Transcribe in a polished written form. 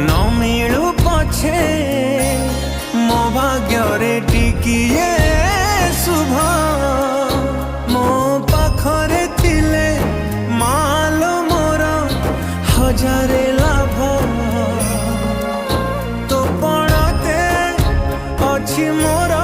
न मिलू पछे मो भाग्य रे टिकिए शुभ मो पाखरे थिले मालो मोर हजारे लाभ तो पड़ते अच्छी मोर